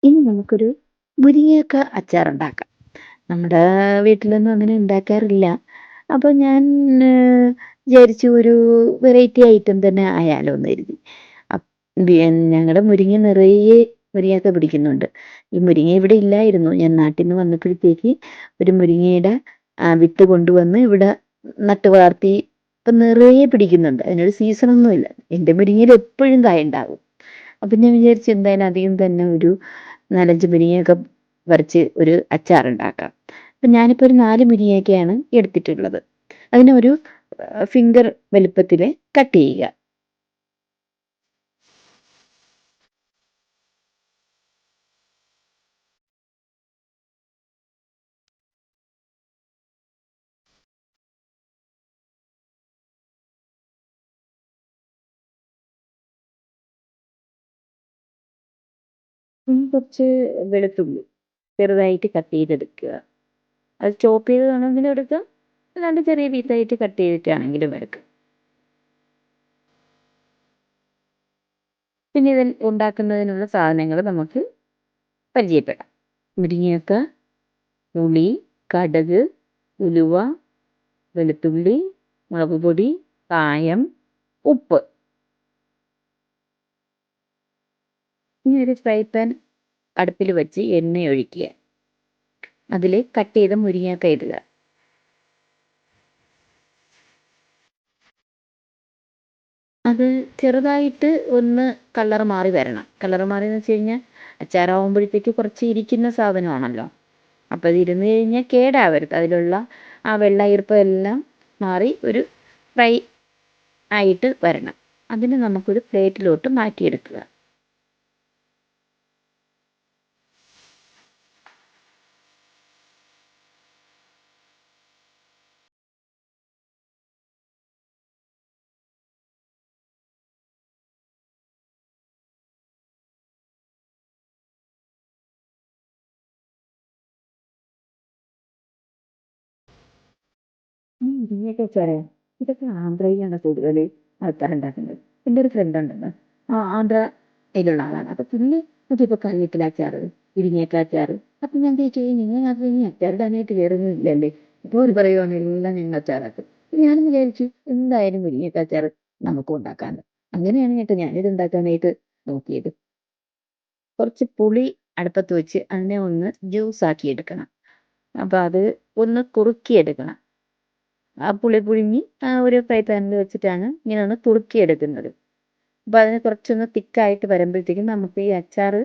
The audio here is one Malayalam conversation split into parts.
ഇനി നമുക്കൊരു മുരിങ്ങക്ക അച്ചാറുണ്ടാക്കാം. നമ്മുടെ വീട്ടിലൊന്നും അങ്ങനെ ഉണ്ടാക്കാറില്ല. അപ്പോൾ ഞാൻ വിചാരിച്ചു ഒരു വെറൈറ്റി ഐറ്റം തന്നെ ആയാലോ എന്ന് കരുതി. അപ് ഞങ്ങളുടെ മുരിങ്ങ നിറയെ മുരിങ്ങക്ക പിടിക്കുന്നുണ്ട്. ഈ മുരിങ്ങ ഇവിടെ ഇല്ലായിരുന്നു. ഞാൻ നാട്ടിൽ നിന്ന് വന്നപ്പോഴത്തേക്ക് ഒരു മുരിങ്ങയുടെ വിത്ത് കൊണ്ടുവന്ന് ഇവിടെ നട്ട് വളർത്തി. ഇപ്പം നിറയെ പിടിക്കുന്നുണ്ട്. അതിനൊരു സീസണൊന്നുമില്ല. എൻ്റെ മുരിങ്ങയിൽ എപ്പോഴും കായ ഉണ്ടാകും. അപ്പം ഞാൻ വിചാരിച്ചു എന്തായാലും അധികം തന്നെ ഒരു 4, 5 മുരിങ്ങയൊക്കെ പറിച്ച് ഒരു അച്ചാറുണ്ടാക്കാം. അപ്പം ഞാനിപ്പോൾ ഒരു 4 മുരിങ്ങയൊക്കെയാണ് എടുത്തിട്ടുള്ളത്. അതിനെ ഒരു ഫിംഗർ വലുപ്പത്തിൽ കട്ട് ചെയ്യുക. കുറച്ച് വെളുത്തുള്ളി ചെറുതായിട്ട് കട്ട് ചെയ്തെടുക്കുക. അത് ചോപ്പ് ചെയ്ത് വേണമെങ്കിലും എടുക്കാം, അല്ലാണ്ട് ചെറിയ പീസായിട്ട് കട്ട് ചെയ്തിട്ടാണെങ്കിലും എടുക്കാം. പിന്നെ ഇതിൽ ഉണ്ടാക്കുന്നതിനുള്ള സാധനങ്ങൾ നമുക്ക് പരിചയപ്പെടാം. മുരിങ്ങയൊക്കെ, പുളി, കടുക്, ഉലുവ, വെളുത്തുള്ളി, മുളക് പൊടി, കായം, ഉപ്പ്. ഇനി ഒരു ഫ്രൈ പാൻ അടുപ്പിൽ വെച്ച് എണ്ണ ഒഴിക്കുക. അതിൽ കട്ട് ചെയ്ത മുരിങ്ങക്ക ഇടുക. അത് ചെറുതായിട്ട് ഒന്ന് കളർ മാറി വരണം. കളർ മാറി എന്ന് വെച്ച് കഴിഞ്ഞാൽ അച്ചാറാവുമ്പോഴത്തേക്ക് കുറച്ച് ഇരിക്കുന്ന സാധനമാണല്ലോ. അപ്പോൾ അത് ഇരുന്ന് കഴിഞ്ഞാൽ കേടാവരുത്. അതിലുള്ള ആ വെള്ള ഈർപ്പം എല്ലാം മാറി ഒരു ഫ്രൈ ആയിട്ട് വരണം. അതിന് നമുക്കൊരു പ്ലേറ്റിലോട്ട് മാറ്റിയെടുക്കുക. മുരിങ്ങയൊക്കെ വെച്ചാലേ ഇതൊക്കെ ആന്ധ്രയിലാണ് കൂടുതൽ ആൾക്കാർ ഉണ്ടാക്കുന്നത്. എൻ്റെ ഒരു ഫ്രണ്ട് ഉണ്ടെന്ന്, ആന്ധ്രയിലുള്ള ആളാണ്. അപ്പോൾ പുള്ളി നോക്കിയപ്പോൾ കറിവേപ്പില അച്ചാറ്, മുരിങ്ങക്ക അച്ചാറ്. അപ്പം ഞാൻ ചോദിച്ചു, നിങ്ങൾക്കത് ഈ അച്ചാറിടാനായിട്ട് വേറെ ഒന്നും ഇല്ലല്ലേ? അപ്പോൾ അവർ പറയുവാണ് എല്ലാം ഞങ്ങൾ അച്ചാറാക്കും. ഞാനും വിചാരിച്ചു എന്തായാലും മുരിങ്ങക്ക അച്ചാറ് നമുക്കും ഉണ്ടാക്കാമെന്ന്. അങ്ങനെയാണ് കേട്ടോ ഞാനിത് ഉണ്ടാക്കാനായിട്ട് നോക്കിയത്. കുറച്ച് പുളി അടുപ്പത്ത് വെച്ച് അതിനെ ഒന്ന് ജ്യൂസ് ആക്കി എടുക്കണം. അപ്പോൾ അത് ഒന്ന് കുറുക്കിയെടുക്കണം. ആ പുളി പുഴുങ്ങി ആ ഒരു ഫ്രൈ പാനിൽ വെച്ചിട്ടാണ് ഇങ്ങനെ ഒന്ന് കുറുക്കിയെടുക്കുന്നത്. അപ്പോൾ അതിന് കുറച്ചൊന്ന് തിക്കായിട്ട് വരുമ്പോഴത്തേക്കും നമുക്ക് ഈ അച്ചാർ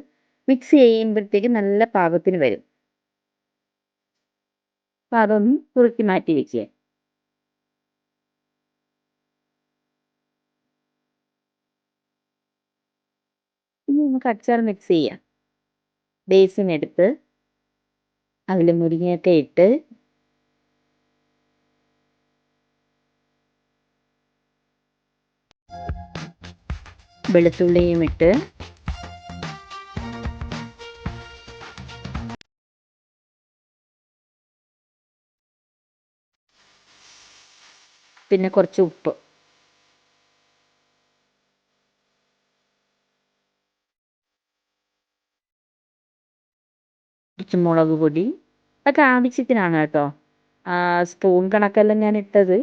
മിക്സ് ചെയ്യുമ്പോഴത്തേക്കും നല്ല പാകത്തിന് വരും. അപ്പോൾ അതൊന്ന് കുറുക്കി മാറ്റി വെക്കുക. ഇനി നമുക്ക് അച്ചാർ മിക്സ് ചെയ്യാം. ബേസിനെടുത്ത് അതിൽ മുരിങ്ങയൊക്കെ ഇട്ട് വെളുത്തുള്ളിയും ഇട്ട് പിന്നെ കുറച്ച് ഉപ്പ്, കുറച്ച് മുളക് പൊടി. അതൊക്കെ ആവശ്യത്തിനാണ് കേട്ടോ. സ്പൂൺ കണക്കല്ല ഞാൻ ഇട്ടത്.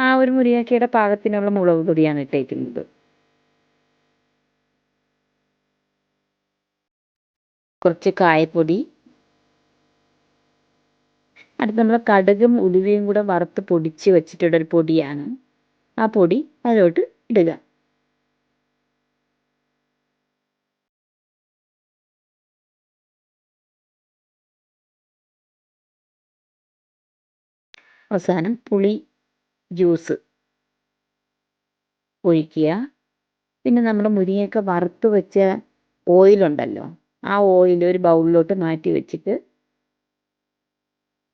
ആ ഒരു മുരിങ്ങക്കയുടെ പാകത്തിനുള്ള മുളക് പൊടിയാണ് ഇട്ടേക്കുന്നത്. കുറച്ച് കായപ്പൊടി. അടുത്ത് നമ്മൾ കടുകും ഉലുവയും കൂടെ വറുത്ത് പൊടിച്ച് വെച്ചിട്ടുള്ളൊരു പൊടിയാണ്. ആ പൊടി അതിലോട്ട് ഇടുക. അവസാനം പുളി ജ്യൂസ് ഒഴിക്കുക. പിന്നെ നമ്മൾ മുരിങ്ങയൊക്കെ വറുത്ത് വെച്ച ഓയിലുണ്ടല്ലോ, ആ ഓയിൽ ഒരു ബൗളിലോട്ട് മാറ്റി വെച്ചിട്ട്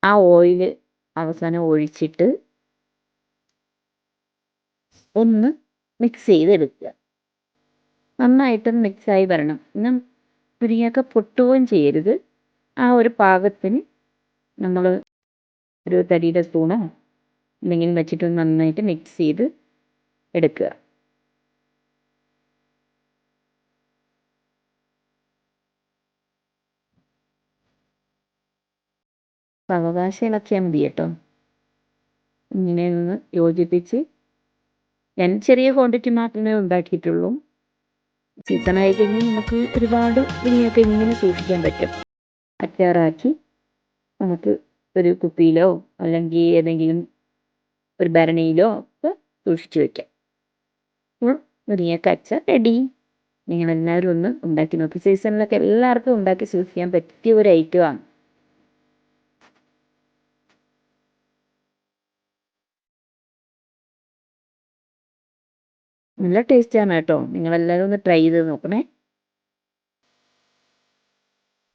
ആ ഓയിൽ അവസാനം ഒഴിച്ചിട്ട് ഒന്ന് മിക്സ് ചെയ്തെടുക്കുക. നന്നായിട്ടൊന്ന് മിക്സായി വരണം. പിന്നെ മുരിങ്ങയൊക്കെ പൊട്ടുകയും ചെയ്യരുത്. ആ ഒരു പാകത്തിന് നമ്മൾ ഒരു തടിയുടെ സ്പൂണോ എന്തെങ്കിലും വെച്ചിട്ട് നന്നായിട്ട് മിക്സ് ചെയ്ത് എടുക്കുക. സാവകാശം ഇളക്കിയാൽ മതി കേട്ടോ. ഇങ്ങനെ ഒന്ന് യോജിപ്പിച്ച്, ഞാൻ ചെറിയ ക്വാണ്ടിറ്റി മാത്രമേ ഉണ്ടാക്കിയിട്ടുള്ളൂ. സീസണായി കഴിഞ്ഞാൽ നമുക്ക് ഒരുപാട് ഇനിയൊക്കെ ഇങ്ങനെ സൂക്ഷിക്കാൻ പറ്റും. അച്ചാറാക്കി നമുക്ക് ഒരു കുപ്പിയിലോ അല്ലെങ്കിൽ ഏതെങ്കിലും ഒരു ഭരണിയിലോ ഒക്കെ സൂക്ഷിച്ച് വെക്കാം. അപ്പോൾ മുരിങ്ങക്ക അച്ചാർ റെഡി. നിങ്ങളെല്ലാവരും ഒന്ന് ഉണ്ടാക്കി നോക്കി. സീസണിലൊക്കെ എല്ലാവർക്കും ഉണ്ടാക്കി സൂക്ഷിക്കാൻ പറ്റിയ ഒരു ഐറ്റമാണ്. നല്ല ടേസ്റ്റാണ് കേട്ടോ. നിങ്ങളെല്ലാവരും ഒന്ന് ട്രൈ ചെയ്ത് നോക്കണേ.